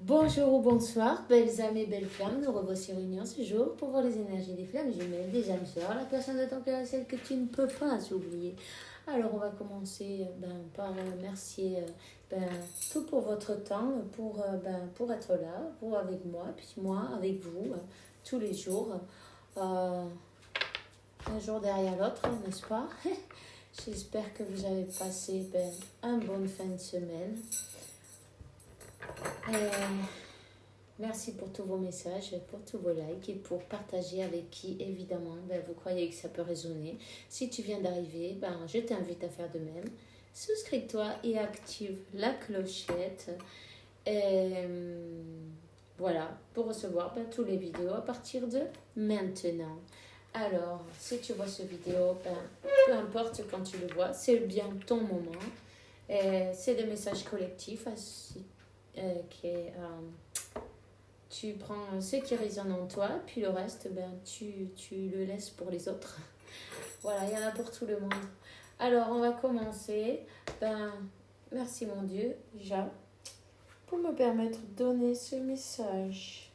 Bonjour ou bonsoir, belles âmes et belles flammes, nous revoici réunis ce jour pour voir les énergies des flammes jumelles, des âmes sœurs, la personne de ton cœur, celle que tu ne peux pas oublier. Alors on va commencer par remercier tout pour votre temps, pour être là, vous avec moi, puis moi avec vous, tous les jours, un jour derrière l'autre, n'est-ce pas? J'espère que vous avez passé une bonne fin de semaine. Merci pour tous vos messages, pour tous vos likes et pour partager avec qui, évidemment, vous croyez que ça peut résonner. Si tu viens d'arriver, je t'invite à faire de même. Souscris-toi et active la clochette. Voilà, pour recevoir toutes les vidéos à partir de maintenant. Alors, si tu vois cette vidéo, peu importe quand tu le vois, c'est bien ton moment. C'est des messages collectifs tu prends ce qui résonne en toi, puis le reste, tu le laisses pour les autres. Voilà, il y en a pour tout le monde. Alors, on va commencer. Merci mon Dieu, déjà, pour me permettre de donner ce message.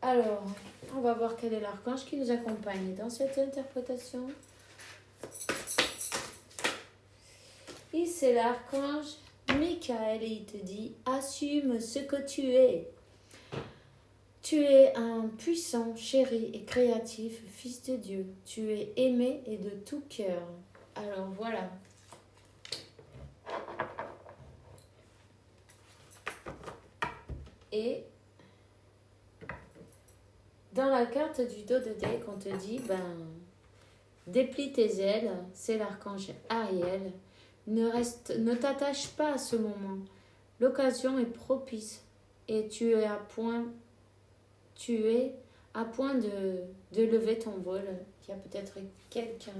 Alors, on va voir quel est l'archange qui nous accompagne dans cette interprétation. Et c'est l'archange Michael et il te dit « Assume ce que tu es ». Tu es un puissant, chéri et créatif fils de Dieu. Tu es aimé et de tout cœur. Alors voilà. Et dans la carte du dos de deck, on te dit, déplie tes ailes, c'est l'archange Ariel. Ne t'attache pas à ce moment. L'occasion est propice et tu es à point de lever ton vol. Il y a peut-être quelqu'un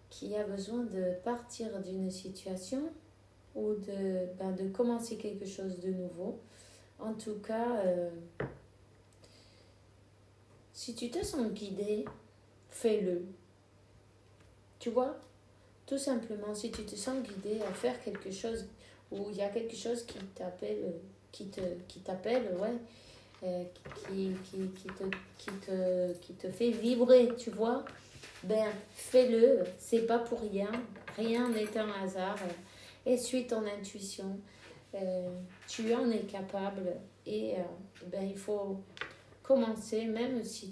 qui a besoin de partir d'une situation ou de commencer quelque chose de nouveau. En tout cas, si tu te sens guidé, fais-le. Tu vois? Tout simplement, si tu te sens guidé à faire quelque chose ou il y a quelque chose qui t'appelle, qui te fait vibrer, tu vois, fais-le, c'est pas pour rien, rien n'est un hasard, et suis ton intuition, tu en es capable, et il faut commencer, même si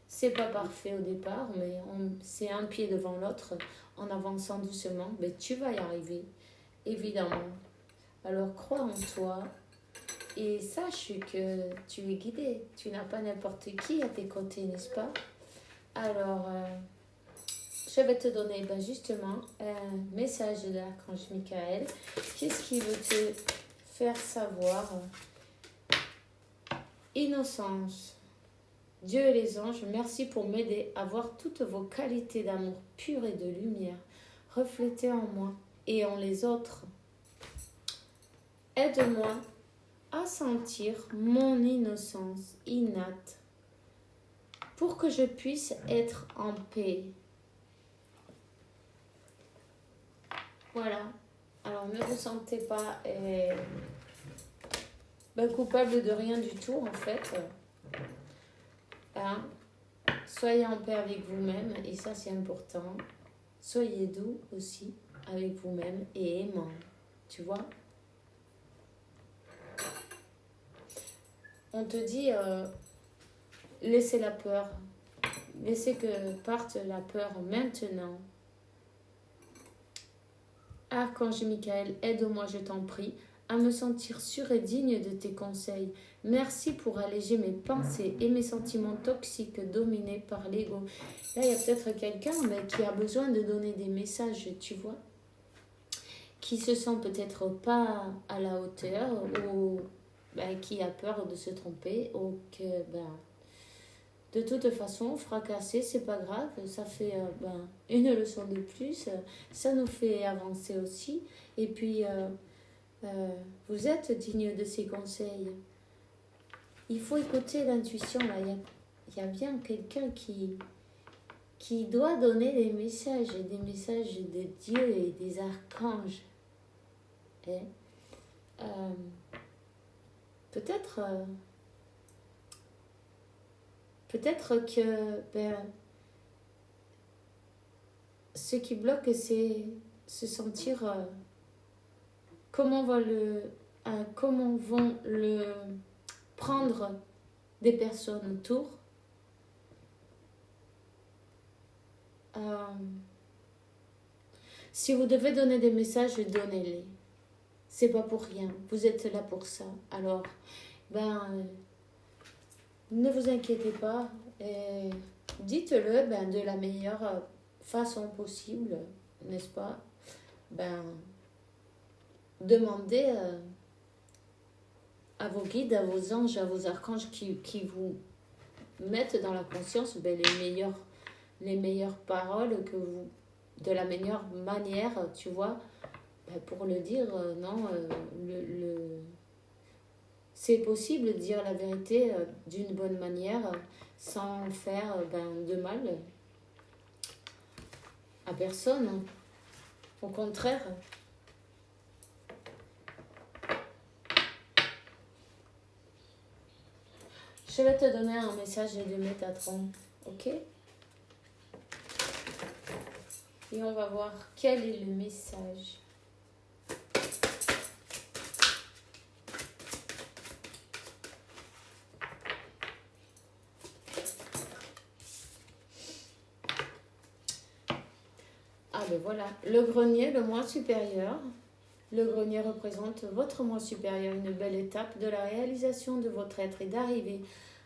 c'est pas parfait au départ, mais c'est un pied devant l'autre, en avançant doucement, tu vas y arriver, évidemment. Alors crois en toi et sache que tu es guidé. Tu n'as pas n'importe qui à tes côtés, n'est-ce pas? Alors, je vais te donner justement un message de l'archange Michael. Qu'est-ce qu'il veut te faire savoir? Innocence. Dieu et les anges, merci pour m'aider à voir toutes vos qualités d'amour pur et de lumière reflétées en moi et en les autres. Aide-moi à sentir mon innocence innate pour que je puisse être en paix. Voilà. Alors ne vous sentez pas coupable de rien du tout en fait. Soyez en paix avec vous-même et ça c'est important. Soyez doux aussi avec vous-même et aimant. Tu vois? On te dit, laissez la peur. Laissez que parte la peur maintenant. Archange Michael, aide-moi, je t'en prie, à me sentir sûre et digne de tes conseils. Merci pour alléger mes pensées et mes sentiments toxiques dominés par l'ego. Là, il y a peut-être quelqu'un qui a besoin de donner des messages, tu vois, qui se sent peut-être pas à la hauteur ou qui a peur de se tromper ou que de toute façon fracasser c'est pas grave, ça fait une leçon de plus, ça nous fait avancer aussi et puis vous êtes digne de ces conseils. Il faut écouter l'intuition là, il y a bien quelqu'un qui doit donner des messages de Dieu et des archanges. Et, euh, peut-être que ce qui bloque, c'est se sentir comment vont le prendre des personnes autour. Si vous devez donner des messages, donnez-les. C'est pas pour rien. Vous êtes là pour ça. Alors, ne vous inquiétez pas et dites-le de la meilleure façon possible, n'est-ce pas? Demandez à vos guides, à vos anges, à vos archanges qui vous mettent dans la conscience les meilleures paroles que vous, de la meilleure manière, tu vois, pour le dire. Non, c'est possible de dire la vérité d'une bonne manière sans faire de mal à personne. Au contraire. Je vais te donner un message de Métatron, ok? Et on va voir quel est le message. Voilà, le grenier, le moi supérieur. Le grenier représente votre moi supérieur, une belle étape de la réalisation de votre être et d'arriver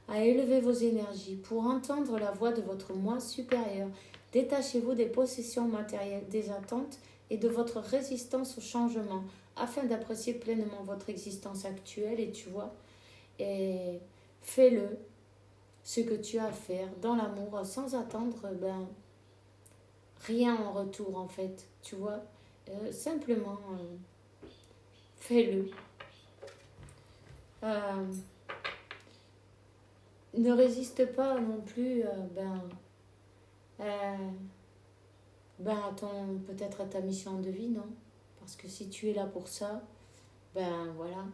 à élever vos énergies pour entendre la voix de votre moi supérieur. Détachez-vous des possessions matérielles, des attentes et de votre résistance au changement afin d'apprécier pleinement votre existence actuelle. Et tu vois, et fais-le, ce que tu as à faire dans l'amour sans attendre rien en retour en fait, tu vois. Simplement fais-le. Ne résiste pas non plus peut-être à ta mission de vie, non? Parce que si tu es là pour ça, voilà.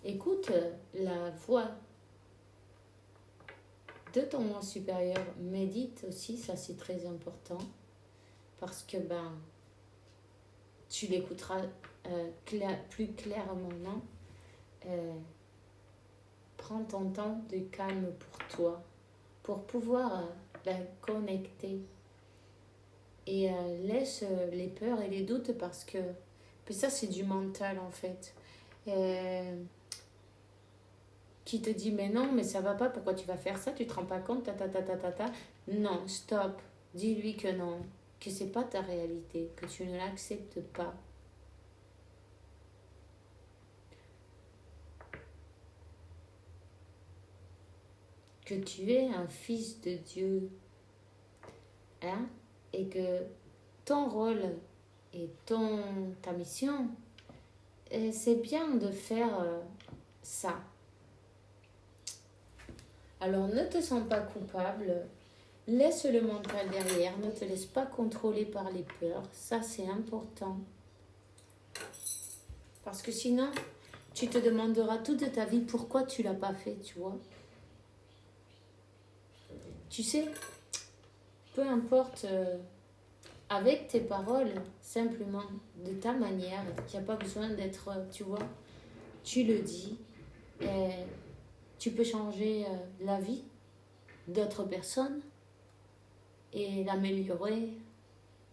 Écoute la voix de ton moi supérieur, médite aussi, ça c'est très important. Parce que tu l'écouteras plus clairement, non? Prends ton temps de calme pour toi, pour pouvoir connecter. Et laisse les peurs et les doutes parce que ça c'est du mental en fait. Qui te dit mais non, mais ça va pas, pourquoi tu vas faire ça, tu te rends pas compte, Non, stop, dis-lui que non, que c'est pas ta réalité, que tu ne l'acceptes pas. Que tu es un fils de Dieu, hein, et que ton rôle et ta mission, c'est bien de faire ça. Alors ne te sens pas coupable, laisse le mental derrière, ne te laisse pas contrôler par les peurs, ça c'est important. Parce que sinon, tu te demanderas toute ta vie pourquoi tu l'as pas fait, tu vois. Tu sais, peu importe, avec tes paroles, simplement, de ta manière, il n'y a pas besoin d'être, tu vois, tu le dis, et tu peux changer la vie d'autres personnes et l'améliorer,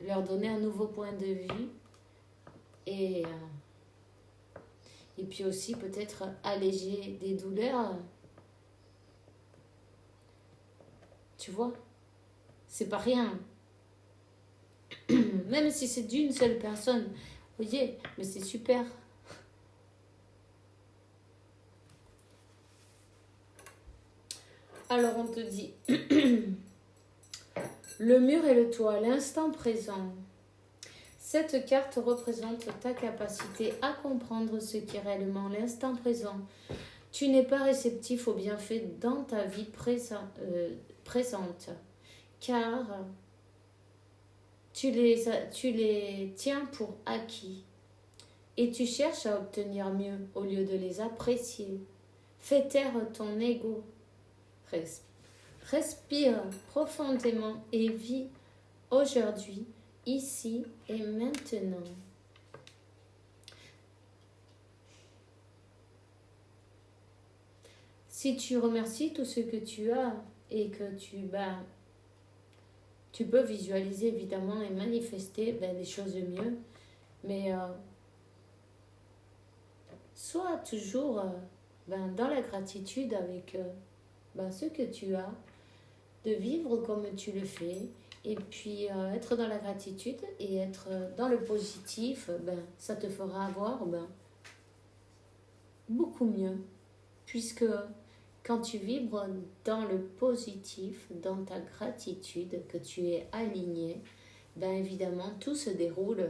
leur donner un nouveau point de vue et puis aussi peut-être alléger des douleurs. Tu vois, c'est pas rien. Même si c'est d'une seule personne, vous voyez, mais c'est super. Alors on te dit, le mur et le toit, l'instant présent. Cette carte représente ta capacité à comprendre ce qui est réellement l'instant présent. Tu n'es pas réceptif aux bienfaits dans ta vie présente, car tu les tiens pour acquis. et tu cherches à obtenir mieux au lieu de les apprécier. Fais taire ton ego. Respire profondément et vis aujourd'hui, ici et maintenant. Si tu remercies tout ce que tu as et que tu peux visualiser évidemment et manifester des choses de mieux, mais sois toujours dans la gratitude avec ce que tu as, de vivre comme tu le fais, et puis être dans la gratitude et être dans le positif, ça te fera avoir beaucoup mieux, puisque quand tu vibres dans le positif, dans ta gratitude, que tu es aligné, évidemment, tout se déroule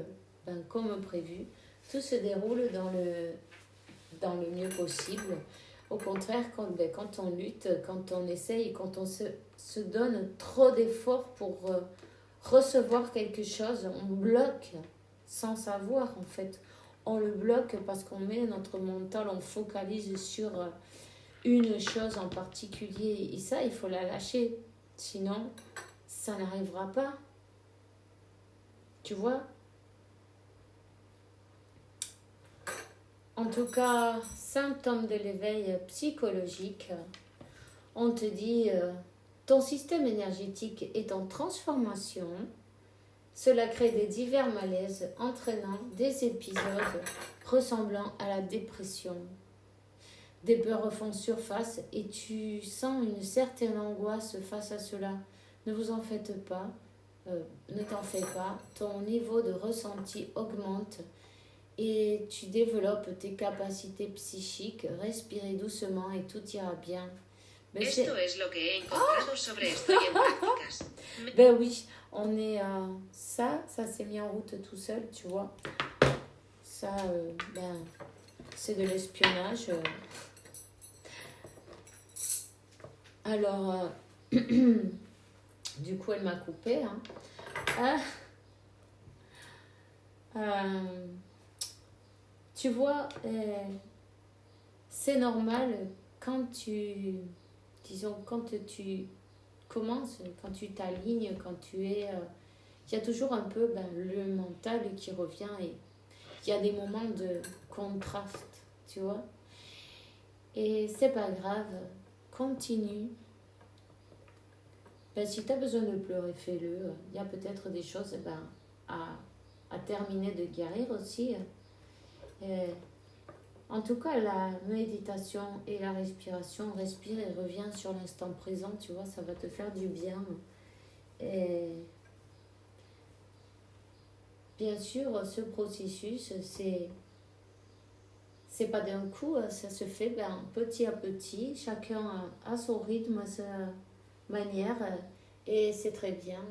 comme prévu, tout se déroule dans le mieux possible. Au contraire, quand on lutte, quand on essaye, quand on se donne trop d'efforts pour recevoir quelque chose, on bloque sans savoir en fait. On le bloque parce qu'on met notre mental, on focalise sur une chose en particulier et ça, il faut la lâcher. Sinon, ça n'arrivera pas. Tu vois? En tout cas, symptôme de l'éveil psychologique, on te dit ton système énergétique est en transformation. Cela crée des divers malaises entraînant des épisodes ressemblant à la dépression. Des peurs refont surface et tu sens une certaine angoisse face à cela. Ne vous en faites pas, ne t'en fais pas. Ton niveau de ressenti augmente et tu développes tes capacités psychiques. Respirez doucement et tout ira bien. Esto es lo que he encontrado sobre estoy en prácticas. Oui, on est ça s'est mis en route tout seul, tu vois. Ça, c'est de l'espionnage. Alors, du coup, elle m'a coupé. Tu vois, c'est normal quand tu commences, quand tu t'alignes, quand tu es... il y a toujours un peu le mental qui revient et il y a des moments de contraste, tu vois. Et c'est pas grave, continue. Si tu as besoin de pleurer, fais-le. Il y a peut-être des choses à terminer de guérir aussi. En tout cas, la méditation et la respiration, respire et reviens sur l'instant présent, tu vois, ça va te faire du bien. Et bien sûr, ce processus, c'est pas d'un coup, ça se fait petit à petit, chacun a son rythme, à sa manière, et c'est très bien.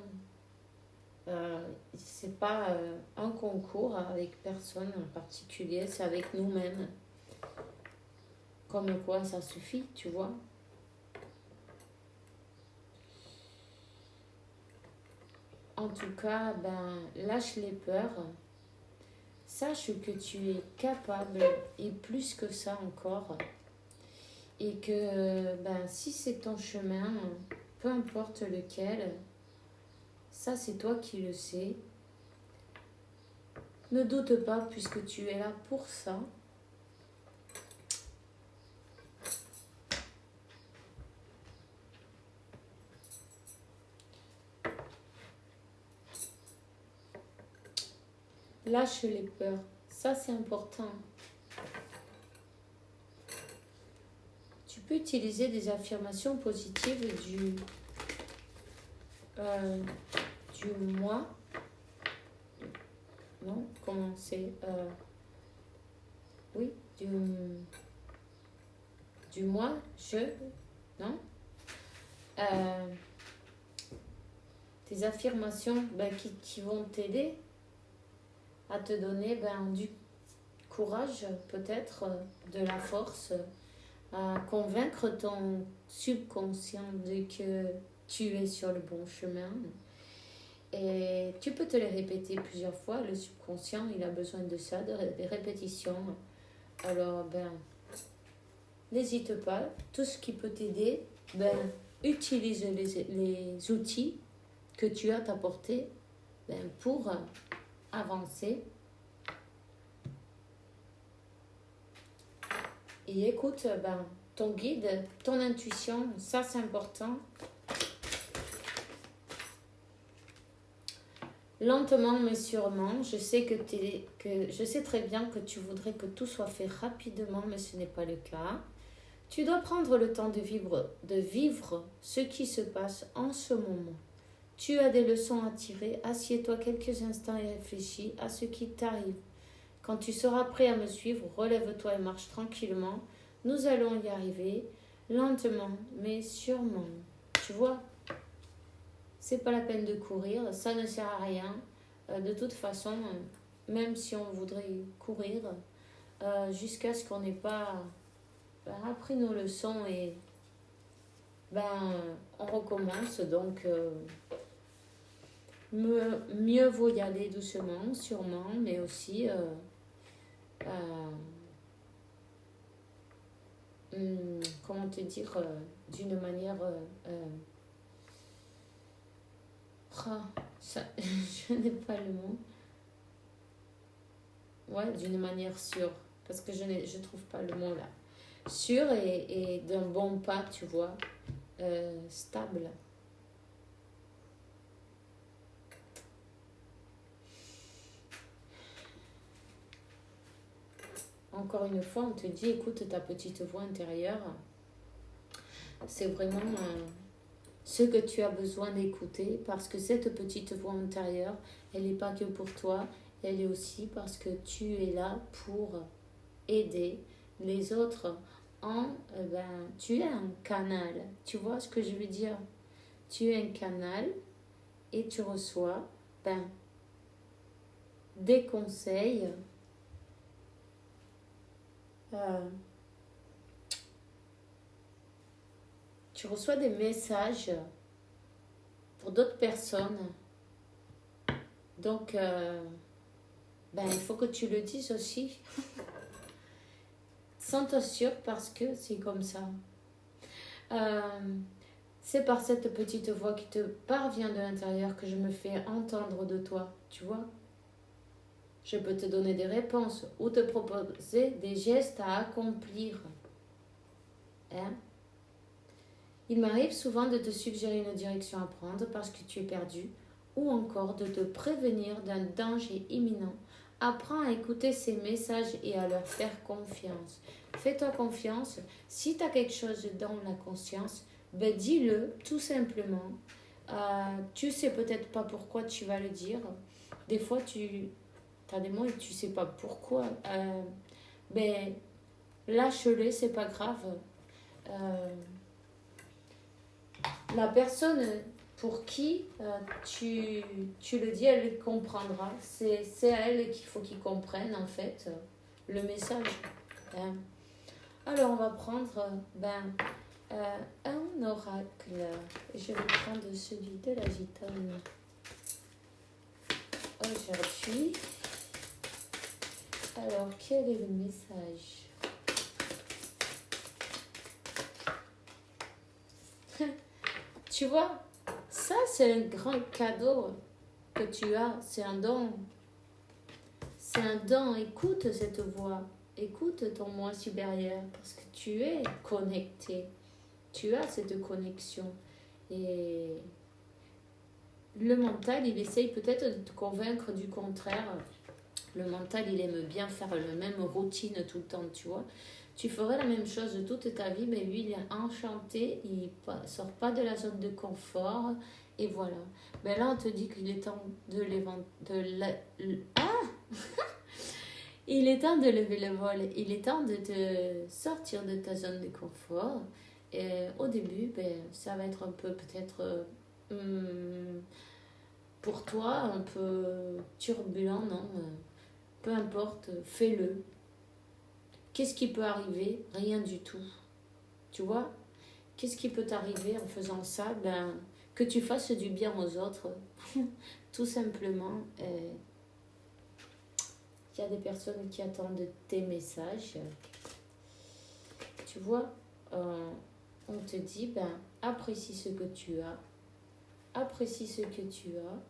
C'est pas un concours avec personne en particulier, c'est avec nous-mêmes. Comme quoi ça suffit, tu vois. En tout cas, lâche les peurs. Sache que tu es capable et plus que ça encore. Et que si c'est ton chemin, peu importe lequel, ça c'est toi qui le sais. Ne doute pas puisque tu es là pour ça. Lâche les peurs, ça c'est important. Tu peux utiliser des affirmations positives du mois. Non, comment c'est oui, du mois, non des affirmations qui vont t'aider à te donner du courage, peut-être de la force, à convaincre ton subconscient de que tu es sur le bon chemin. Et tu peux te les répéter plusieurs fois. Le subconscient, il a besoin de ça, des répétitions. Alors, n'hésite pas. Tout ce qui peut t'aider, utilise les outils que tu as à ta portée pour avancer. Et écoute, ton guide, ton intuition, ça c'est important. Lentement mais sûrement, je sais je sais très bien que tu voudrais que tout soit fait rapidement, mais ce n'est pas le cas. Tu dois prendre le temps de vivre ce qui se passe en ce moment. Tu as des leçons à tirer, assieds-toi quelques instants et réfléchis à ce qui t'arrive. Quand tu seras prêt à me suivre, relève-toi et marche tranquillement. Nous allons y arriver, lentement mais sûrement. Tu vois, c'est pas la peine de courir, ça ne sert à rien. De toute façon, même si on voudrait courir, jusqu'à ce qu'on n'ait pas appris nos leçons et on recommence. Donc, mieux vaut y aller doucement, sûrement, mais aussi comment te dire, d'une manière je n'ai pas le mot. Ouais, d'une manière sûre, parce que je trouve pas le mot là. Sûre et d'un bon pas, tu vois, stable. Encore une fois, on te dit, écoute ta petite voix intérieure. C'est vraiment ce que tu as besoin d'écouter, parce que cette petite voix intérieure, elle n'est pas que pour toi, elle est aussi parce que tu es là pour aider les autres. Tu es un canal, tu vois ce que je veux dire? Tu es un canal et tu reçois des conseils. Tu reçois des messages pour d'autres personnes. Donc, il faut que tu le dises aussi. Sens-toi sûr, parce que c'est comme ça. C'est par cette petite voix qui te parvient de l'intérieur que je me fais entendre de toi, tu vois. Je peux te donner des réponses ou te proposer des gestes à accomplir. Il m'arrive souvent de te suggérer une direction à prendre parce que tu es perdu, ou encore de te prévenir d'un danger imminent. Apprends à écouter ces messages et à leur faire confiance. Fais-toi confiance. Si tu as quelque chose dans la conscience, dis-le tout simplement. Tu sais peut-être pas pourquoi tu vas le dire. Des fois, tu as des mots et tu sais pas pourquoi. Lâche-le, c'est pas grave. La personne pour qui tu le dis, elle comprendra. C'est à elle qu'il faut qu'il comprenne en fait le message. Alors on va prendre un oracle. Je vais prendre celui de la gitane. Aujourd'hui, alors quel est le message? Tu vois, ça c'est un grand cadeau que tu as, c'est un don. C'est un don, écoute cette voix, écoute ton moi supérieur, parce que tu es connecté, tu as cette connexion. Et le mental, il essaye peut-être de te convaincre du contraire. Le mental, il aime bien faire la même routine tout le temps, tu vois. Tu ferais la même chose toute ta vie, mais lui, il est enchanté, il ne sort pas de la zone de confort, et voilà. Mais là, on te dit qu'il est temps de il est temps de lever le vol, il est temps de te sortir de ta zone de confort. Et au début, ça va être un peu peut-être pour toi un peu turbulent, non? Peu importe, fais-le. Qu'est-ce qui peut arriver? Rien du tout. Tu vois? Qu'est-ce qui peut t'arriver en faisant ça? que tu fasses du bien aux autres. Tout simplement. Il y a des personnes qui attendent tes messages. Tu vois, on te dit, ben, apprécie ce que tu as. Apprécie ce que tu as.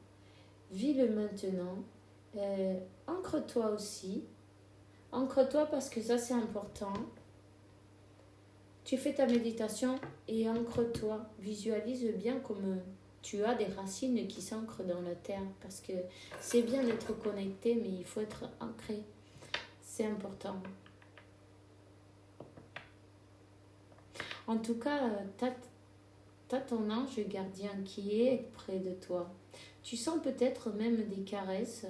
Vis-le maintenant. Ancre-toi aussi. Ancre-toi parce que ça, c'est important. Tu fais ta méditation et ancre-toi. Visualise bien comme tu as des racines qui s'ancrent dans la terre. Parce que c'est bien d'être connecté, mais il faut être ancré. C'est important. En tout cas, t'as ton ange gardien qui est près de toi. Tu sens peut-être même des caresses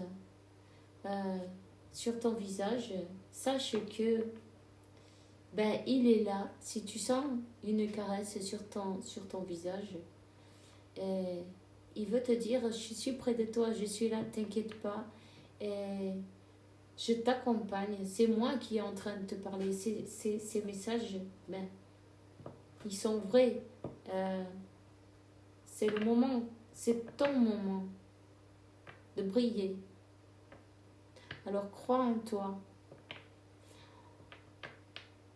sur ton visage. Sache que ben, il est là. Si tu sens une caresse sur ton visage, il veut te dire, je suis près de toi, je suis là, t'inquiète pas. Je t'accompagne. C'est moi qui est en train de te parler. Ces messages, ben, ils sont vrais. C'est le moment, c'est ton moment de briller. Alors crois en toi.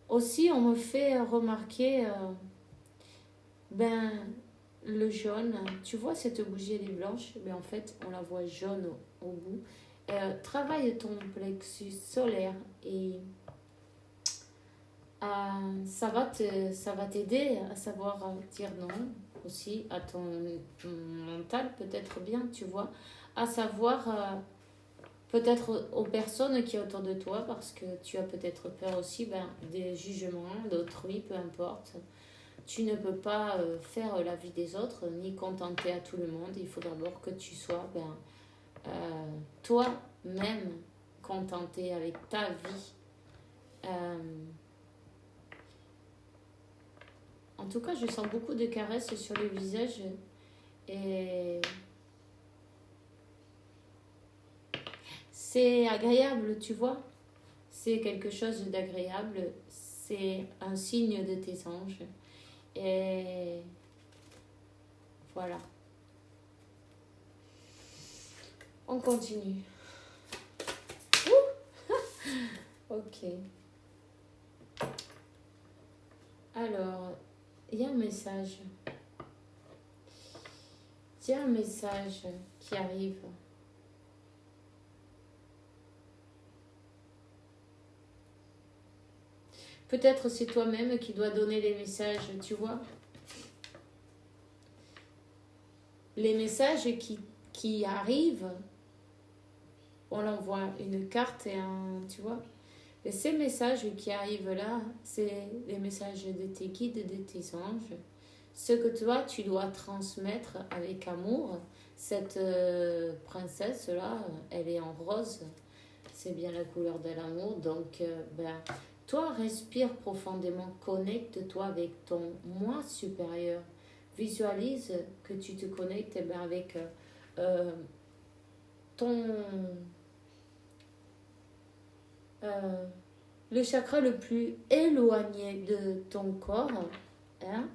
Aussi, on me fait remarquer le jaune. Tu vois cette bougie, elle est blanche, mais en fait, on la voit jaune au bout. Travaille ton plexus solaire et ça va t'aider à savoir dire non aussi à ton mental, peut-être bien, tu vois, à savoir peut-être aux personnes qui sont autour de toi, parce que tu as peut-être peur aussi des jugements d'autrui, peu importe. Tu ne peux pas faire la vie des autres, ni contenter à tout le monde. Il faut d'abord que tu sois toi-même contenté avec ta vie. En tout cas, je sens beaucoup de caresses sur le visage et c'est agréable, tu vois. C'est quelque chose d'agréable. C'est un signe de tes anges. Et voilà. On continue. Ok. Alors, il y a un message. Il y a un message qui arrive. Peut-être c'est toi-même qui dois donner les messages, tu vois. Les messages qui arrivent, on l'envoie une carte et tu vois. Et ces messages qui arrivent là, c'est les messages de tes guides, de tes anges. Ce que toi, tu dois transmettre avec amour. Cette princesse-là, elle est en rose. C'est bien la couleur de l'amour. Donc, toi, respire profondément. Connecte-toi avec ton moi supérieur. Visualise que tu te connectes avec le chakra le plus éloigné de ton corps. Hein?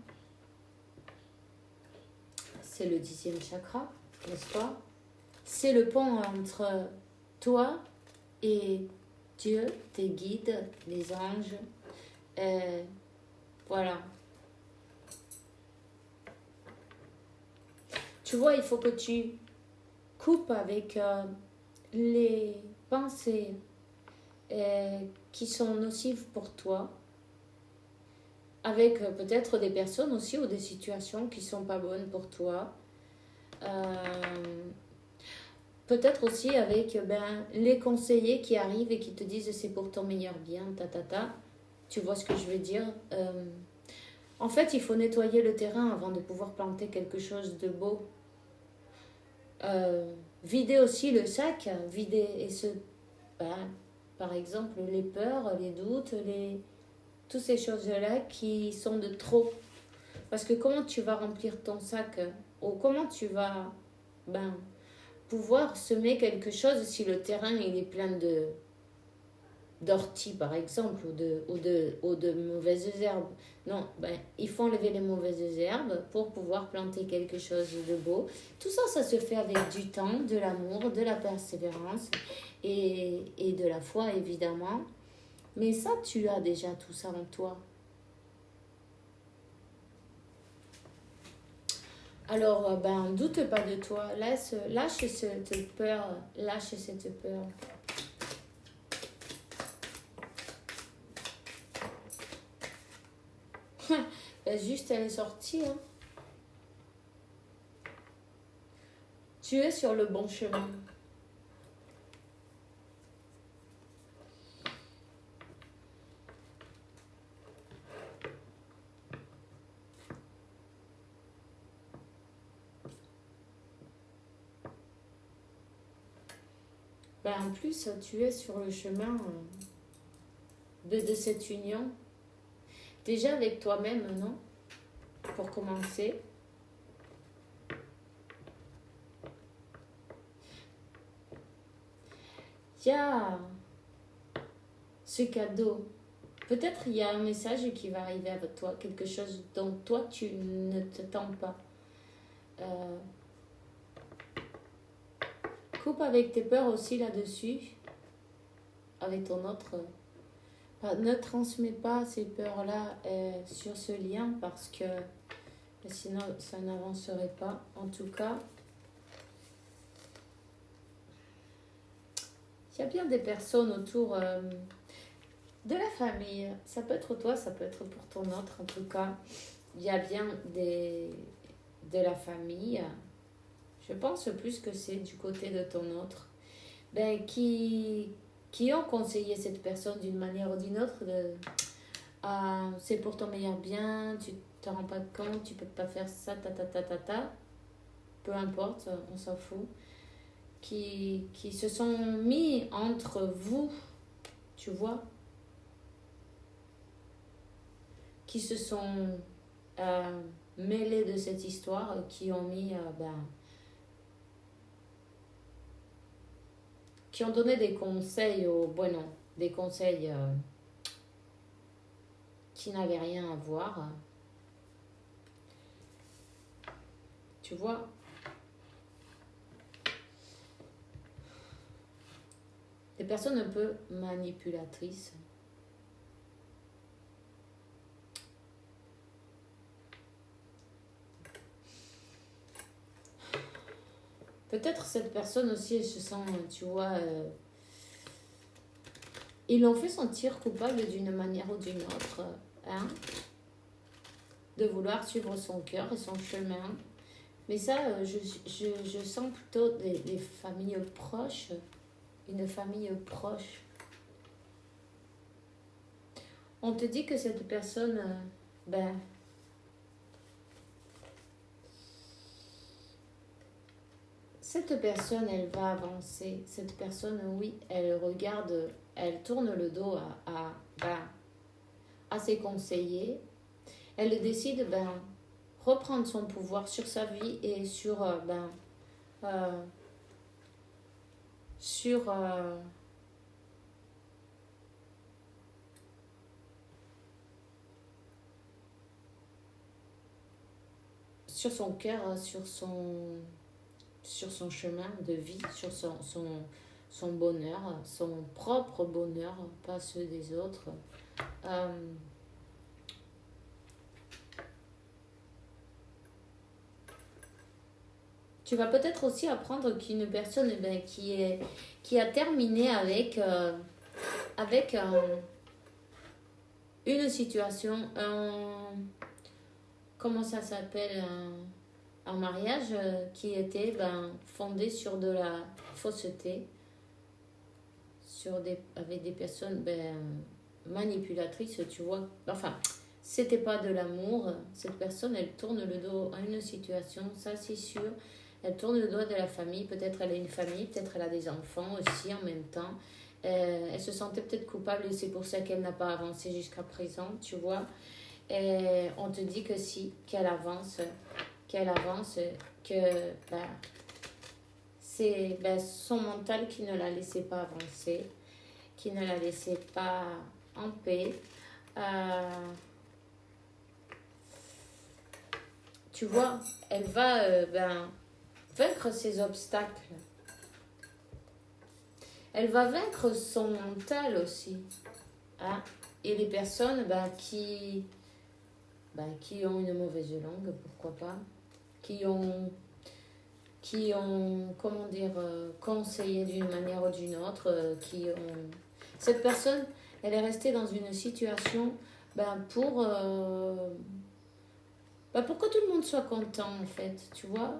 C'est le 10e chakra, n'est-ce pas? C'est le pont entre toi et Dieu, tes guides, les anges. Voilà. Tu vois, il faut que tu coupes avec les pensées qui sont nocives pour toi, avec peut-être des personnes aussi ou des situations qui sont pas bonnes pour toi. Peut-être aussi avec les conseillers qui arrivent et qui te disent c'est pour ton meilleur bien, Tu vois ce que je veux dire? En fait, il faut nettoyer le terrain avant de pouvoir planter quelque chose de beau. Vider aussi le sac, vider par exemple, les peurs, les doutes, toutes ces choses-là qui sont de trop. Parce que comment tu vas remplir ton sac ou comment tu vas pouvoir semer quelque chose si le terrain il est plein d'ortie par exemple ou de mauvaises herbes. Non, ben, il faut enlever les mauvaises herbes pour pouvoir planter quelque chose de beau. Tout ça, ça se fait avec du temps, de l'amour, de la persévérance et de la foi évidemment. Mais ça, tu as déjà tout ça en toi. Alors, ben, doute pas de toi. Lâche cette peur. Lâche cette peur. Ben, juste, elle est sortie. Hein. Tu es sur le bon chemin. Ben, en plus, tu es sur le chemin de cette union. Déjà avec toi-même, non? Pour commencer. Il y a ce cadeau. Peut-être il y a un message qui va arriver à toi, quelque chose dont toi tu ne t'attends pas. Coupe avec tes peurs aussi là-dessus, avec ton autre. Ne transmets pas ces peurs-là sur ce lien parce que sinon ça n'avancerait pas. En tout cas, il y a bien des personnes autour de la famille. Ça peut être toi, ça peut être pour ton autre. En tout cas, il y a bien de la famille. Je pense plus que c'est du côté de ton autre. Ben, qui ont conseillé cette personne d'une manière ou d'une autre. C'est pour ton meilleur bien, tu te rends pas compte, tu peux pas faire ça, ta. Peu importe, on s'en fout. Qui se sont mis entre vous, tu vois. Qui se sont mêlés de cette histoire, qui ont mis... qui ont donné des conseils des conseils qui n'avaient rien à voir. Tu vois, des personnes un peu manipulatrices. Peut-être cette personne aussi, elle se sent, tu vois, ils l'ont fait sentir coupable d'une manière ou d'une autre, hein, de vouloir suivre son cœur et son chemin. Mais ça, je sens plutôt des familles proches, une famille proche. On te dit que cette personne, cette personne, elle va avancer. Cette personne, oui, elle regarde, elle tourne le dos à ses conseillers. Elle décide, reprendre son pouvoir sur sa vie et sur son cœur, sur son chemin de vie, sur son bonheur, son propre bonheur, pas ceux des autres. Tu vas peut-être aussi apprendre qu'une personne qui a terminé avec une situation, comment ça s'appelle, un mariage qui était fondé sur de la fausseté, avec des personnes manipulatrices, tu vois. Enfin, c'était pas de l'amour. Cette personne, elle tourne le dos à une situation, ça c'est sûr. Elle tourne le dos de la famille. Peut-être elle a une famille, peut-être elle a des enfants aussi en même temps. Elle se sentait peut-être coupable et c'est pour ça qu'elle n'a pas avancé jusqu'à présent, tu vois. Et on te dit que si, qu'elle avance, que c'est son mental qui ne la laissait pas avancer. qui ne la laissait pas en paix. Tu vois, elle va vaincre ses obstacles. Elle va vaincre son mental aussi. Hein? Et les personnes qui ont une mauvaise langue, pourquoi pas, qui ont comment dire, conseillé d'une manière ou d'une autre, Cette personne, elle est restée dans une situation pour que tout le monde soit content, en fait, tu vois,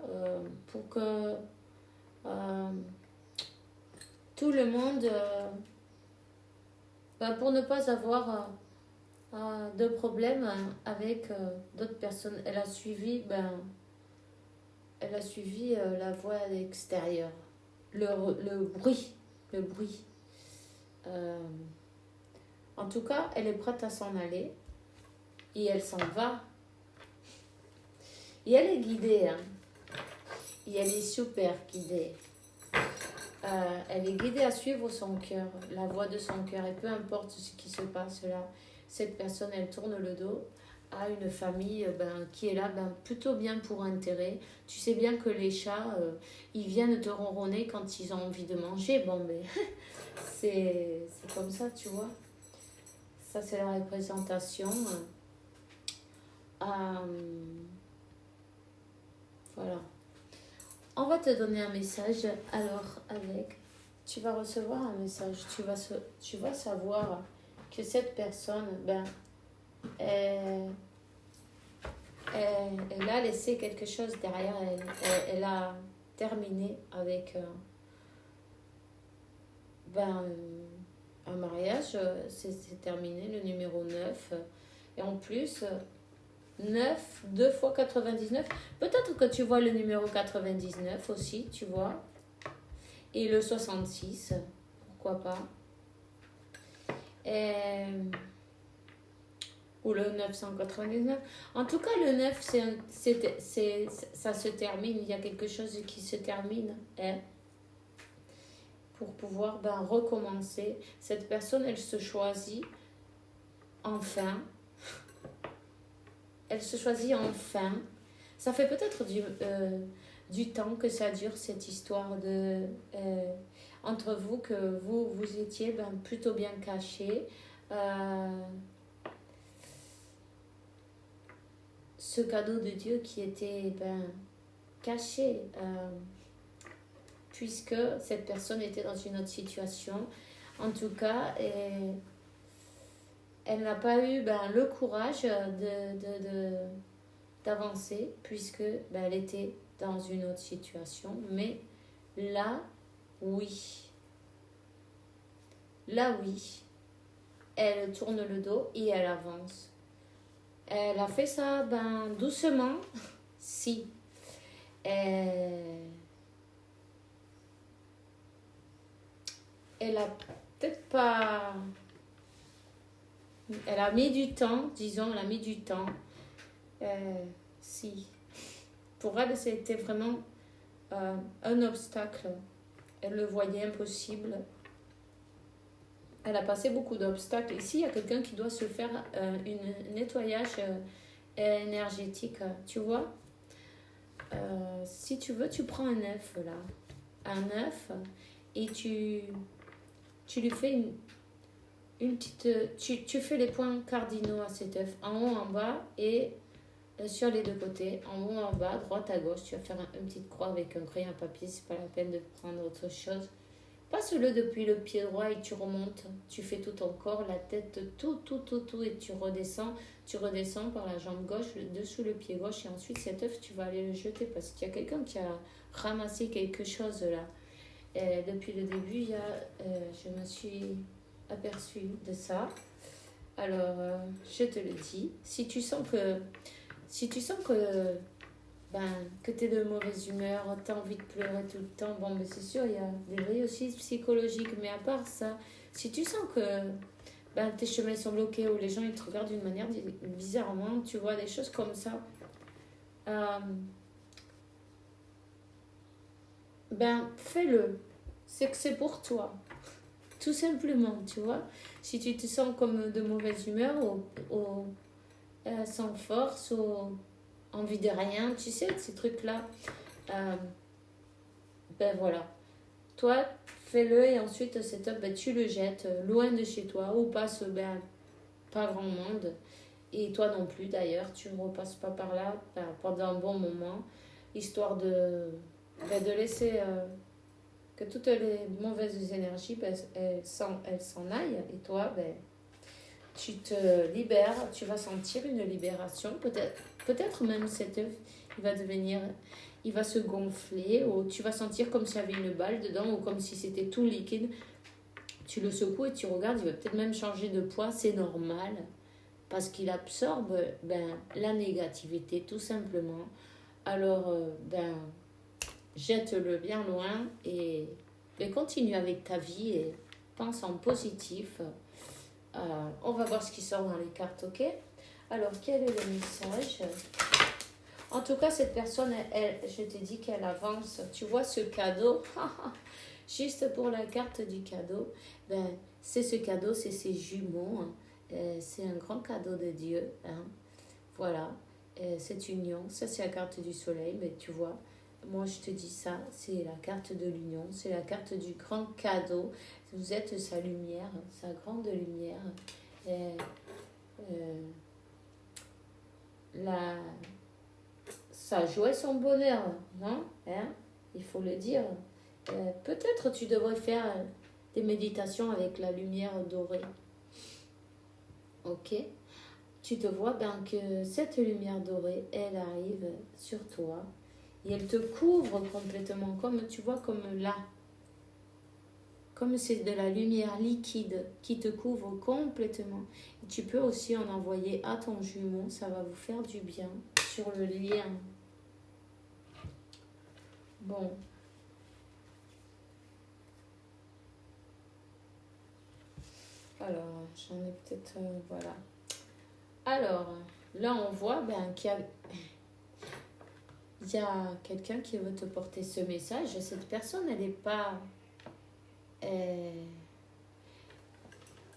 pour que tout le monde, pour ne pas avoir de problème avec d'autres personnes. Elle a suivi la voix extérieure, le bruit. En tout cas, elle est prête à s'en aller et elle s'en va. Et elle est guidée, hein. Et elle est super guidée. Elle est guidée à suivre son cœur, la voix de son cœur. Et peu importe ce qui se passe là, cette personne, elle tourne le dos à une famille qui est là plutôt bien pour intérêt. Tu sais bien que les chats, ils viennent te ronronner quand ils ont envie de manger. Bon, mais c'est comme ça, tu vois. Ça, c'est la représentation. Voilà. On va te donner un message. Alors, tu vas recevoir un message. Tu vas savoir que cette personne, elle a laissé quelque chose derrière elle. Elle a terminé avec un mariage. C'est terminé, le numéro 9. Et en plus, 9, 2 fois 99. Peut-être que tu vois le numéro 99 aussi, tu vois. Et le 66, pourquoi pas. Ou le 999. En tout cas, le 9, ça se termine. Il y a quelque chose qui se termine. Pour pouvoir recommencer. Cette personne, elle se choisit enfin. Elle se choisit enfin. Ça fait peut-être du temps que ça dure, cette histoire entre vous, que vous étiez plutôt bien cachés. Ce cadeau de Dieu qui était caché, puisque cette personne était dans une autre situation. En tout cas, elle n'a pas eu le courage d'avancer, puisque elle était dans une autre situation. Mais là, oui. Là, oui. Elle tourne le dos et elle avance. Elle a fait ça doucement. Si. Elle a peut-être pas... Elle a mis du temps, disons, elle a mis du temps. Si. Pour elle, c'était vraiment un obstacle. Elle le voyait impossible. Elle a passé beaucoup d'obstacles. Ici, il y a quelqu'un qui doit se faire un nettoyage énergétique, tu vois. Si tu veux, tu prends un œuf, là. Un œuf, et tu lui fais une petite... Tu fais les points cardinaux à cet œuf, en haut, en bas, et sur les deux côtés, en haut, en bas, droite à gauche. Tu vas faire une petite croix avec un crayon à papier, c'est pas la peine de prendre autre chose. Passe-le depuis le pied droit et tu remontes. Tu fais tout ton corps, la tête, tout, et tu redescends. Tu redescends par la jambe gauche, dessous le pied gauche, et ensuite cet œuf, tu vas aller le jeter parce qu'il y a quelqu'un qui a ramassé quelque chose là. Et depuis le début, je me suis aperçue de ça. Alors, je te le dis, si tu sens que tu es de mauvaise humeur, tu as envie de pleurer tout le temps, bon, mais c'est sûr, il y a des vrais aussi psychologiques, mais à part ça, si tu sens que tes chemins sont bloqués ou les gens ils te regardent d'une manière bizarrement, tu vois, des choses comme ça, fais-le. C'est que c'est pour toi. Tout simplement, tu vois. Si tu te sens comme de mauvaise humeur, sans force, envie de rien, tu sais, ces trucs-là, euh, ben voilà. Toi, fais-le et ensuite, cet homme, ben, tu le jettes loin de chez toi ou passe, ben, pas grand monde. Et toi non plus d'ailleurs, tu ne repasses pas par là pendant un bon moment, histoire de laisser que toutes les mauvaises énergies, ben, elles s'en aillent. Et toi, ben, tu te libères, tu vas sentir une libération. Peut-être même cet œuf, il va devenir, il va se gonfler, ou tu vas sentir comme s'il y avait une balle dedans, ou comme si c'était tout liquide. Tu le secoues et tu regardes, il va peut-être même changer de poids, c'est normal. Parce qu'il absorbe ben, la négativité tout simplement. Alors, ben, jette-le bien loin et continue avec ta vie et pense en positif. On va voir ce qui sort dans les cartes, ok? Alors, quel est le message? En tout cas, cette personne, je t'ai dit qu'elle avance. Tu vois ce cadeau? Juste pour la carte du cadeau, ben, c'est ce cadeau, c'est ses jumeaux. Hein. C'est un grand cadeau de Dieu. Hein. Voilà, cette union. Ça, c'est la carte du soleil, mais tu vois, moi, je te dis ça, c'est la carte de l'union, c'est la carte du grand cadeau. Vous êtes sa lumière, sa grande lumière. Et, la, sa joie et son bonheur, non? Hein? Il faut le dire. Peut-être tu devrais faire des méditations avec la lumière dorée. Ok? Tu te vois bien que cette lumière dorée, elle arrive sur toi et elle te couvre complètement, comme tu vois, comme là. Comme c'est de la lumière liquide qui te couvre complètement. Et tu peux aussi en envoyer à ton jumeau, ça va vous faire du bien sur le lien. Bon. Alors, j'en ai peut-être... voilà. Alors, là, on voit ben, qu'il y a quelqu'un qui veut te porter ce message. Cette personne, elle n'est pas...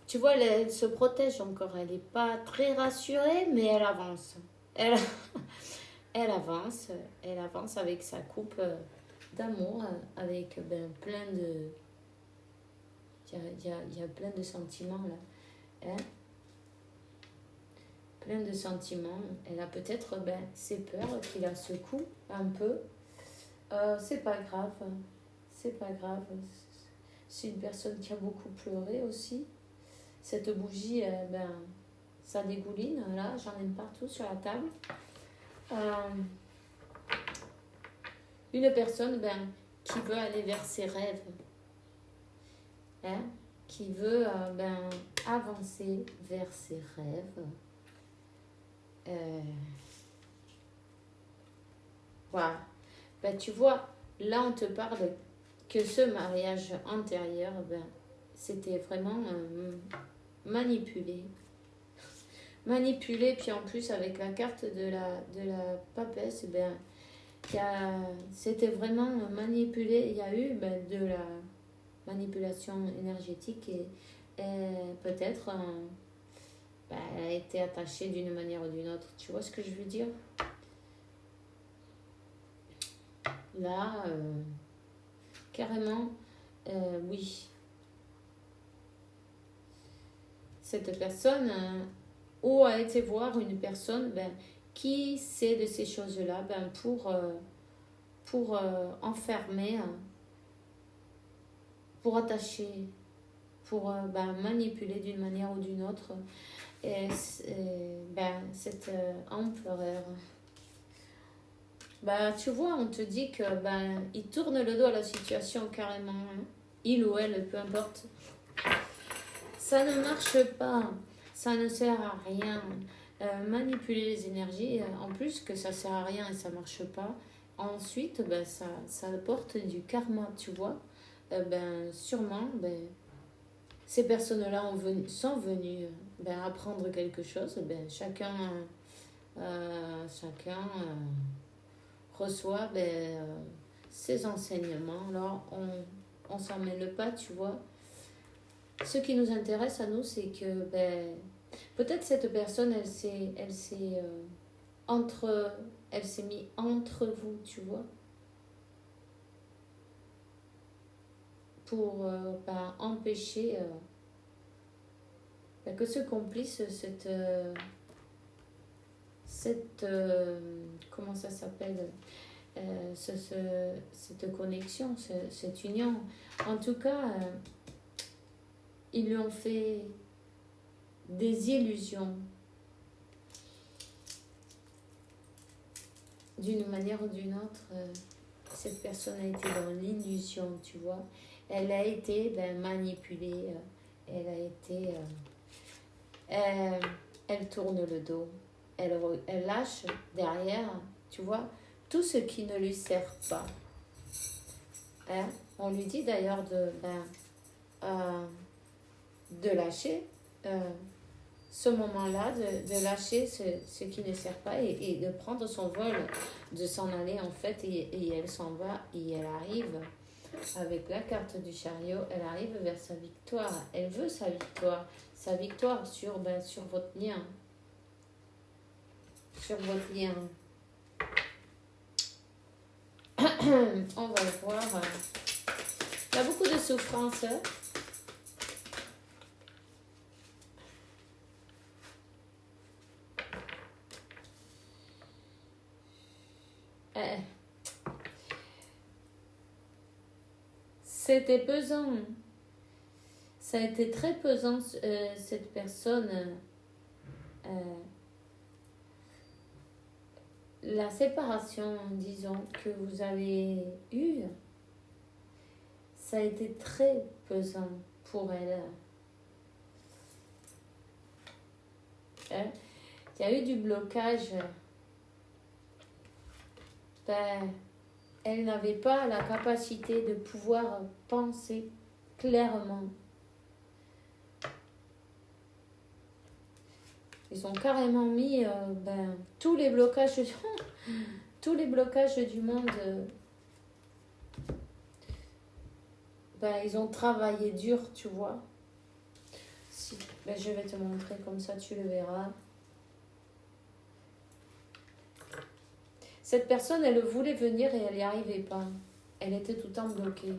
tu vois, elle se protège encore. Elle n'est pas très rassurée, mais elle avance. Elle, elle avance avec sa coupe d'amour, avec ben, plein de... Il y a plein de sentiments là. Hein? Plein de sentiments. Elle a peut-être ben, ses peurs qui la secouent un peu. C'est pas grave. C'est pas grave. C'est une personne qui a beaucoup pleuré aussi. Cette bougie, ben, ça dégouline. Là, j'en ai partout sur la table. Une personne ben, qui veut aller vers ses rêves. Hein? Qui veut ben, avancer vers ses rêves. Voilà. Ben, tu vois, là on te parle que ce mariage antérieur, ben, c'était vraiment manipulé. Manipulé, puis en plus avec la carte de la papesse, ben, c'était vraiment manipulé. Il y a eu ben, de la manipulation énergétique et peut-être ben, elle a été attachée d'une manière ou d'une autre. Tu vois ce que je veux dire? Là, carrément, oui. Cette personne ou a été voir une personne ben, qui sait de ces choses-là ben, pour enfermer, pour attacher, pour ben, manipuler d'une manière ou d'une autre ben, cette empereur. Ben, tu vois, on te dit que ben, il tourne le dos à la situation carrément. Hein. Il ou elle, peu importe. Ça ne marche pas. Ça ne sert à rien. Manipuler les énergies, en plus que ça sert à rien et ça marche pas. Ensuite, ben, ça porte du karma, tu vois. Ben, sûrement, ben, ces personnes-là sont venues ben, apprendre quelque chose. Ben, chacun reçoit ses enseignements. Alors, on s'en mêle pas, tu vois. ce qui nous intéresse à nous, c'est que ben, peut-être cette personne, elle s'est mise entre vous, tu vois, pour ben, empêcher ben, que se complice comment ça s'appelle, cette connexion, cette union. En tout cas, ils lui ont fait des illusions d'une manière ou d'une autre. Cette personne a été dans l'illusion, tu vois. Elle a été ben, manipulée, elle a été... elle tourne le dos, elle lâche derrière, tu vois, tout ce qui ne lui sert pas. Hein? On lui dit d'ailleurs de lâcher ce moment-là, de lâcher ce qui ne sert pas et de prendre son vol, de s'en aller en fait, et elle s'en va et elle arrive avec la carte du chariot, elle arrive vers sa victoire, elle veut sa victoire sur votre lien, On va voir, il y a beaucoup de souffrance, hein? C'était pesant. Ça a été très pesant, cette personne. La séparation, disons, que vous avez eue, ça a été très pesant pour elle. Il y a eu du blocage. Ben, elle n'avait pas la capacité de pouvoir penser clairement. Ils ont carrément mis tous les blocages du monde. Ils ont travaillé dur, tu vois. Je vais te montrer comme ça, tu le verras. Cette personne, elle voulait venir et elle n'y arrivait pas. Elle était tout le temps bloquée.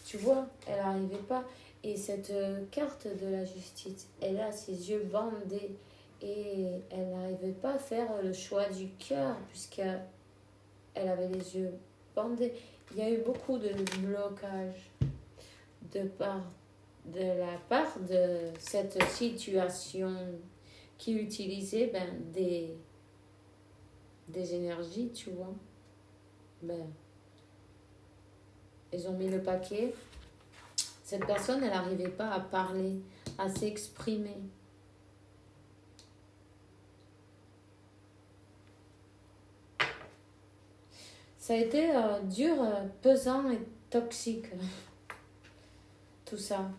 Tu vois, elle n'arrivait pas. Et cette carte de la justice, elle a ses yeux bandés. Et elle n'arrivait pas à faire le choix du cœur puisqu'elle avait les yeux bandés. Il y a eu beaucoup de blocage de la part de cette situation qui utilisait des énergies, tu vois. Ils ont mis le paquet. Cette personne, elle n'arrivait pas à parler, à s'exprimer. Ça a été dur, pesant et toxique, tout ça.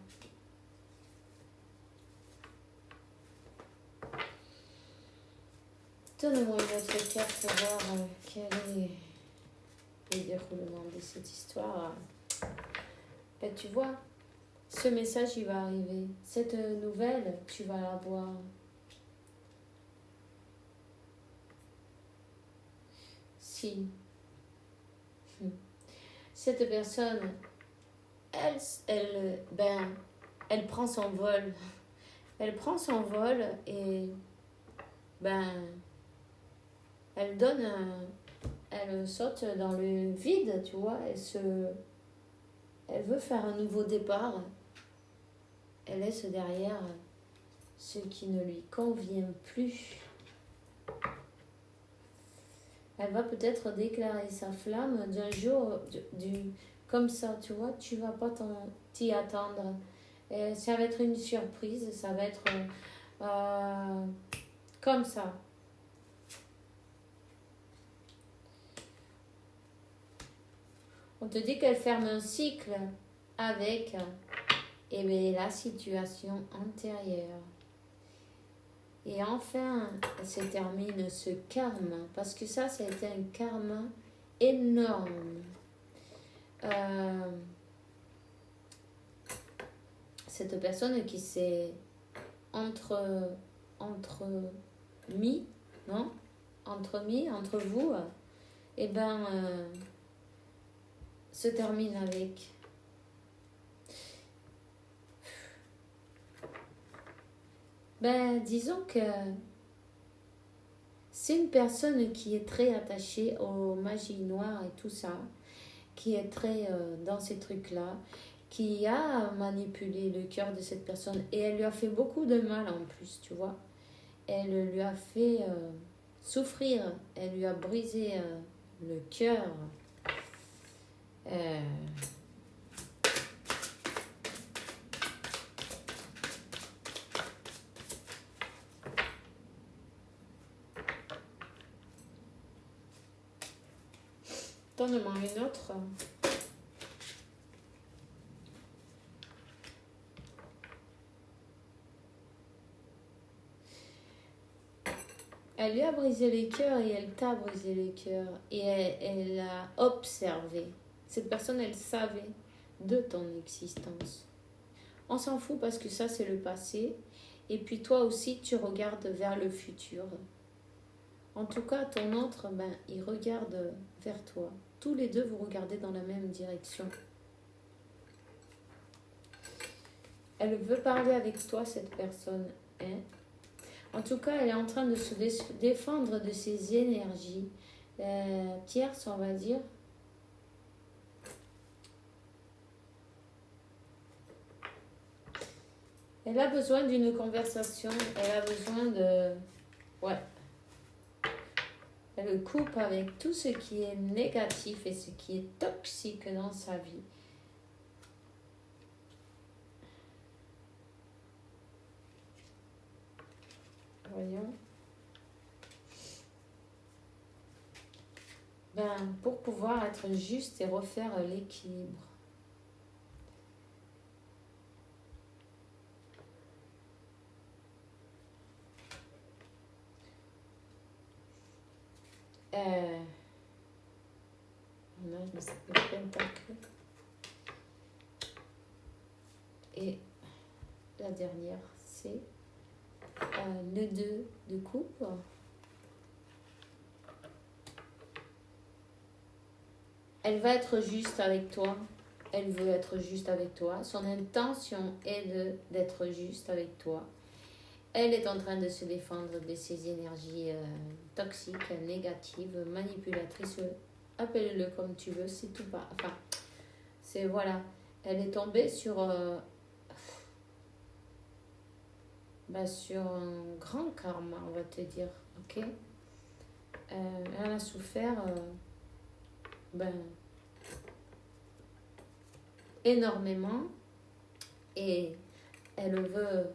Donne-moi une autre carte pour voir quel est le déroulement de cette histoire. Tu vois, ce message, il va arriver. Cette nouvelle, tu vas la voir. Si cette personne, elle prend son vol. Elle prend son vol et elle saute dans le vide, tu vois. Elle veut faire un nouveau départ. Elle laisse derrière ce qui ne lui convient plus. Elle va peut-être déclarer sa flamme d'un jour, comme ça, tu vois, tu vas pas t'y attendre. Et ça va être une surprise, ça va être comme ça. On te dit qu'elle ferme un cycle avec la situation antérieure. Et enfin, se termine ce karma, parce que ça a été un karma énorme. cette personne qui s'est entre mis, non? Entremis, entre vous, et ben, se termine avec. Ben, disons que c'est une personne qui est très attachée aux magies noires et tout ça, qui est très dans ces trucs-là, qui a manipulé le cœur de cette personne et elle lui a fait beaucoup de mal en plus, tu vois. Elle lui a fait souffrir, elle lui a brisé le cœur. Donne-moi une autre. Elle lui a brisé les cœurs et elle t'a brisé les cœurs. Et elle a observé. Cette personne, elle savait de ton existence. On s'en fout parce que ça, c'est le passé. Et puis toi aussi, tu regardes vers le futur. En tout cas, ton autre, ben, il regarde vers toi. Tous les deux, vous regardez dans la même direction. Elle veut parler avec toi, cette personne. Hein? En tout cas, elle est en train de se défendre de ses énergies tierces, on va dire. Elle a besoin d'une conversation. Elle a besoin de... Ouais. Elle coupe avec tout ce qui est négatif et ce qui est toxique dans sa vie. Voyons. Ben, pour pouvoir être juste et refaire l'équilibre. Là, je me suis le pentacle. Et la dernière, c'est le 2 de coupe. Elle va être juste avec toi. Elle veut être juste avec toi. Son intention est d'être juste avec toi. Elle est en train de se défendre de ses énergies toxiques, négatives, manipulatrices. Appelle-le comme tu veux, c'est tout pas. Enfin, c'est voilà. Elle est tombée sur un grand karma, on va te dire. Ok. Elle a souffert énormément et elle veut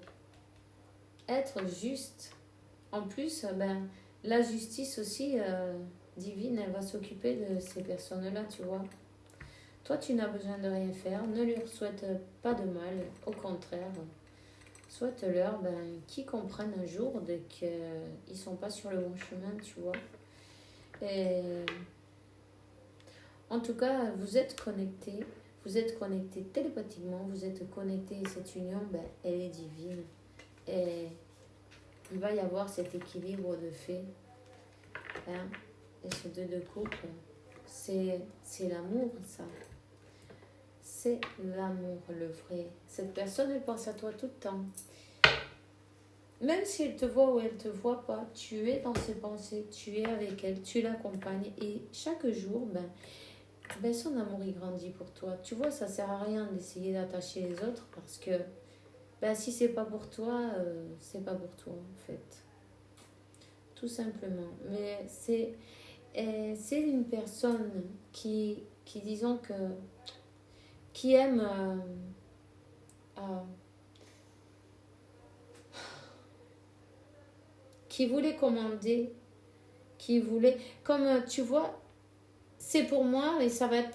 être juste. En plus, la justice aussi divine, elle va s'occuper de ces personnes-là, tu vois. Toi, tu n'as besoin de rien faire. Ne leur souhaite pas de mal. Au contraire, souhaite-leur qu'ils comprennent un jour qu'ils ne sont pas sur le bon chemin, tu vois. Et en tout cas, vous êtes connectés. Vous êtes connectés télépathiquement. Vous êtes connectés. Cette union, elle est divine. Et il va y avoir cet équilibre de fait. Hein? Et ce 2 de couple, c'est l'amour, ça. C'est l'amour, le vrai. Cette personne, elle pense à toi tout le temps. Même si elle te voit ou elle te voit pas, tu es dans ses pensées, tu es avec elle, tu l'accompagnes. Et chaque jour, son amour, il grandit pour toi. Tu vois, ça sert à rien d'essayer d'attacher les autres parce que si c'est pas pour toi, c'est pas pour toi, en fait. Tout simplement. Mais c'est une personne qui disons que qui aime qui voulait commander, qui voulait, comme tu vois, c'est pour moi et ça va être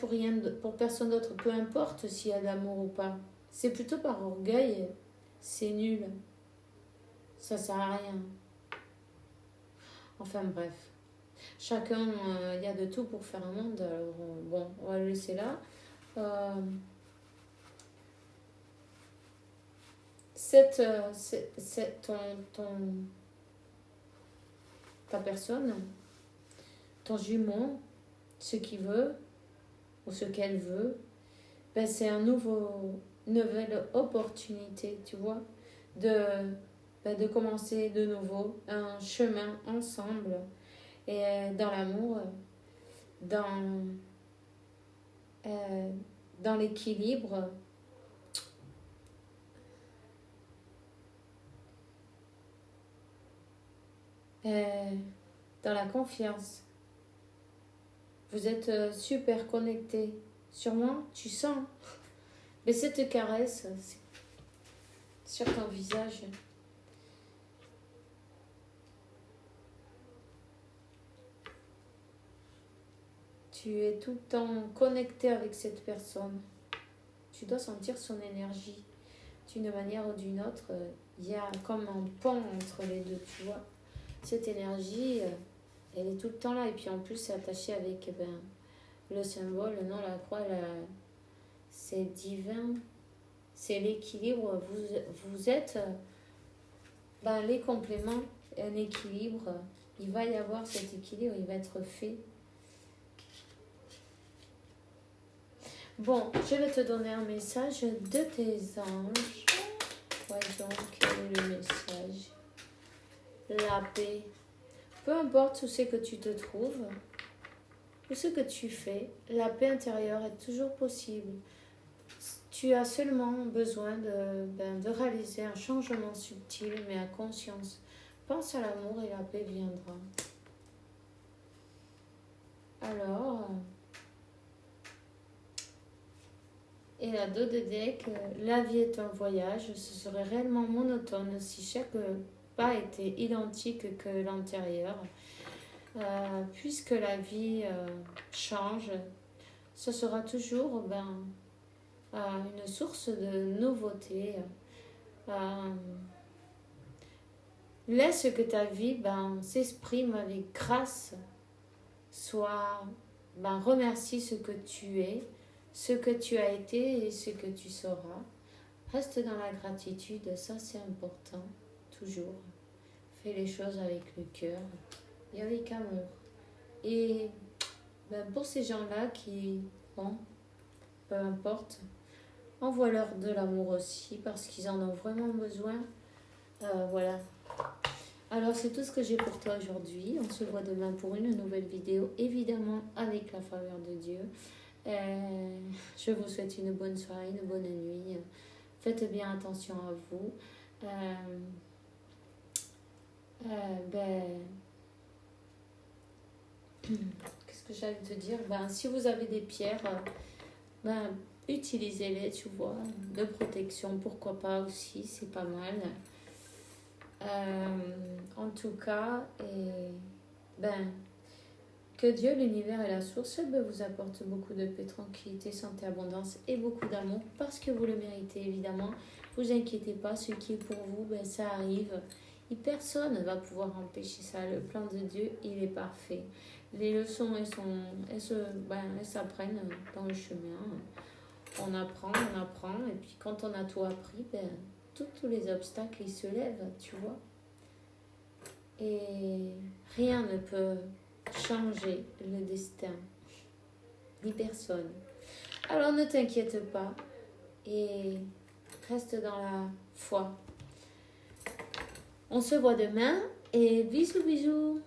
pour personne d'autre, peu importe s'il y a de l'amour ou pas. C'est plutôt par orgueil, c'est nul, ça sert à rien. Enfin bref, chacun, il y a de tout pour faire un monde, alors on va le laisser là. ta personne, ton jumeau, ce qu'il veut ou ce qu'elle veut, ben c'est une nouvelle opportunité, tu vois, de commencer de nouveau un chemin ensemble et dans l'amour, dans, dans l'équilibre. Dans la confiance. Vous êtes super connectés. Sûrement, tu sens. Mais cette caresse sur ton visage. Tu es tout le temps connecté avec cette personne. Tu dois sentir son énergie. D'une manière ou d'une autre, il y a comme un pont entre les deux, tu vois. Cette énergie, elle est tout le temps là. Et puis en plus, c'est attaché avec le symbole, non, la croix, c'est divin. C'est l'équilibre. Vous êtes les compléments, un équilibre. Il va y avoir cet équilibre, il va être fait. Bon, je vais te donner un message de tes anges. Voyons quel est le message. La paix. Peu importe où c'est que tu te trouves, ou ce que tu fais, la paix intérieure est toujours possible. Tu as seulement besoin de réaliser un changement subtil, mais à conscience. Pense à l'amour et la paix viendra. Alors, et la 2 de deck, la vie est un voyage, ce serait réellement monotone si chaque pas était identique que l'antérieur. Puisque la vie change, ce sera toujours une source de nouveauté. Laisse que ta vie s'exprime avec grâce. Remercie ce que tu es, ce que tu as été et ce que tu seras. Reste dans la gratitude, ça c'est important, toujours. Fais les choses avec le cœur et avec amour. Et pour ces gens-là qui, peu importe, envoie-leur de l'amour aussi parce qu'ils en ont vraiment besoin. Voilà. Alors c'est tout ce que j'ai pour toi aujourd'hui. On se voit demain pour une nouvelle vidéo, évidemment avec la faveur de Dieu. Je vous souhaite une bonne soirée, une bonne nuit. Faites bien attention à vous. Qu'est-ce que j'allais te dire? Si vous avez des pierres, utilisez-les, tu vois, de protection, pourquoi pas aussi, c'est pas mal. En tout cas, que Dieu, l'univers et la source vous apportent beaucoup de paix, tranquillité, santé, abondance et beaucoup d'amour parce que vous le méritez évidemment. Vous inquiétez pas, ce qui est pour vous, ça arrive. Et personne ne va pouvoir empêcher ça. Le plan de Dieu, il est parfait. Les leçons, elles s'apprennent dans le chemin. On apprend, et puis quand on a tout appris, tous les obstacles, ils se lèvent, tu vois. Et rien ne peut changer le destin, ni personne. Alors ne t'inquiète pas et reste dans la foi. On se voit demain et bisous bisous.